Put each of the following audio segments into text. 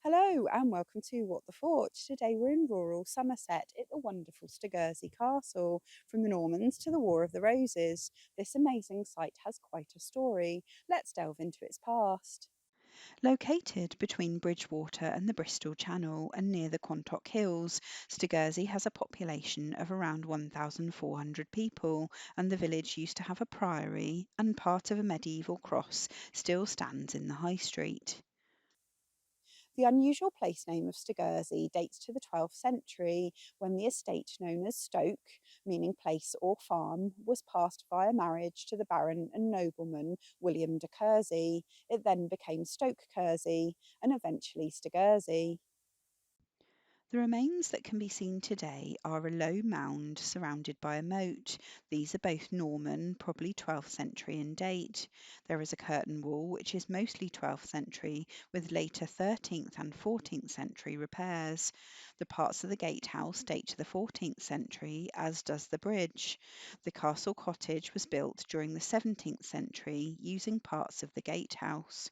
Hello and welcome to What the Fort. Today we're in rural Somerset at the wonderful Stogursey Castle. From the Normans to the War of the Roses, this amazing site has quite a story. Let's delve into its past. Located between Bridgewater and the Bristol Channel and near the Quantock Hills, Stogursey has a population of around 1,400 people, and the village used to have a priory, and part of a medieval cross still stands in the high street. The unusual place name of Stogursey dates to the 12th century when the estate known as Stoke, meaning place or farm, was passed via marriage to the baron and nobleman William de Courcy. It then became Stoke Courcy and eventually Stogursey. The remains that can be seen today are a low mound surrounded by a moat. These are both Norman, probably 12th century in date. There is a curtain wall, which is mostly 12th century, with later 13th and 14th century repairs. The parts of the gatehouse date to the 14th century, as does the bridge. The castle cottage was built during the 17th century using parts of the gatehouse.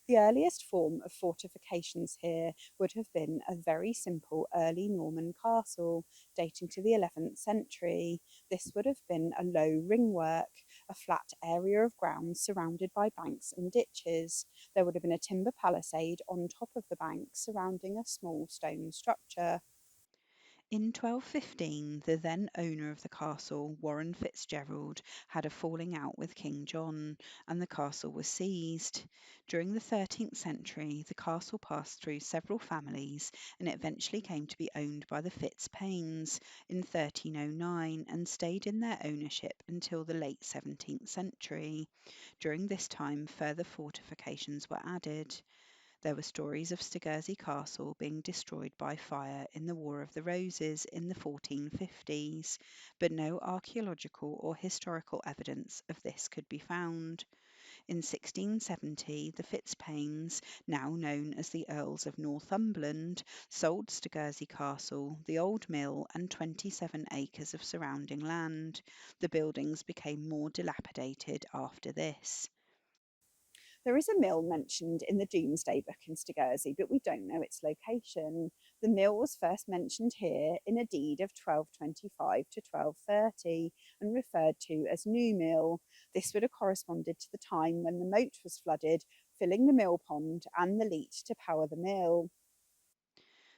The earliest form of fortifications here would have been a very simple early Norman castle dating to the 11th century. This would have been a low ringwork, a flat area of ground surrounded by banks and ditches. There would have been a timber palisade on top of the bank surrounding a small stone structure. In 1215, the then owner of the castle, Warren Fitzgerald, had a falling out with King John, and the castle was seized. During the 13th century, the castle passed through several families and it eventually came to be owned by the Fitzpaines in 1309 and stayed in their ownership until the late 17th century. During this time, further fortifications were added. There were stories of Stogursey Castle being destroyed by fire in the War of the Roses in the 1450s, but no archaeological or historical evidence of this could be found. In 1670, the Fitzpaines, now known as the Earls of Northumberland, sold Stogursey Castle, the old mill, and 27 acres of surrounding land. The buildings became more dilapidated after this. There is a mill mentioned in the Domesday Book in Stogursey, but we don't know its location. The mill was first mentioned here in a deed of 1225 to 1230 and referred to as New Mill. This would have corresponded to the time when the moat was flooded, filling the mill pond and the leat to power the mill.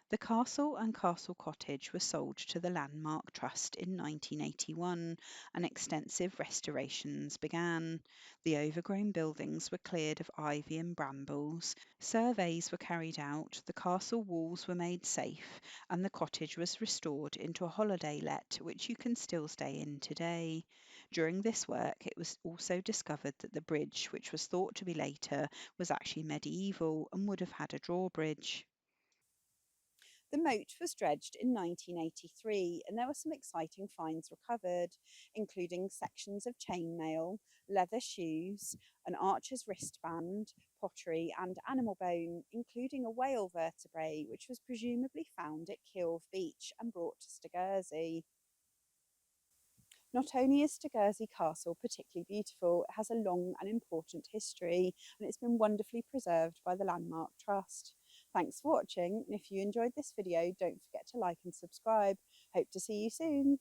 The castle and castle cottage were sold to the Landmark Trust in 1981 and extensive restorations began. The overgrown buildings were cleared of ivy and brambles, surveys were carried out, the castle walls were made safe, and the cottage was restored into a holiday let which you can still stay in today. During this work, it was also discovered that the bridge, which was thought to be later, was actually medieval and would have had a drawbridge. The moat was dredged in 1983 and there were some exciting finds recovered, including sections of chainmail, leather shoes, an archer's wristband, pottery, and animal bone, including a whale vertebrae, which was presumably found at Kilve Beach and brought to Stogursey. Not only is Stogursey Castle particularly beautiful, it has a long and important history and it's been wonderfully preserved by the Landmark Trust. Thanks for watching, and if you enjoyed this video, don't forget to like and subscribe. Hope to see you soon.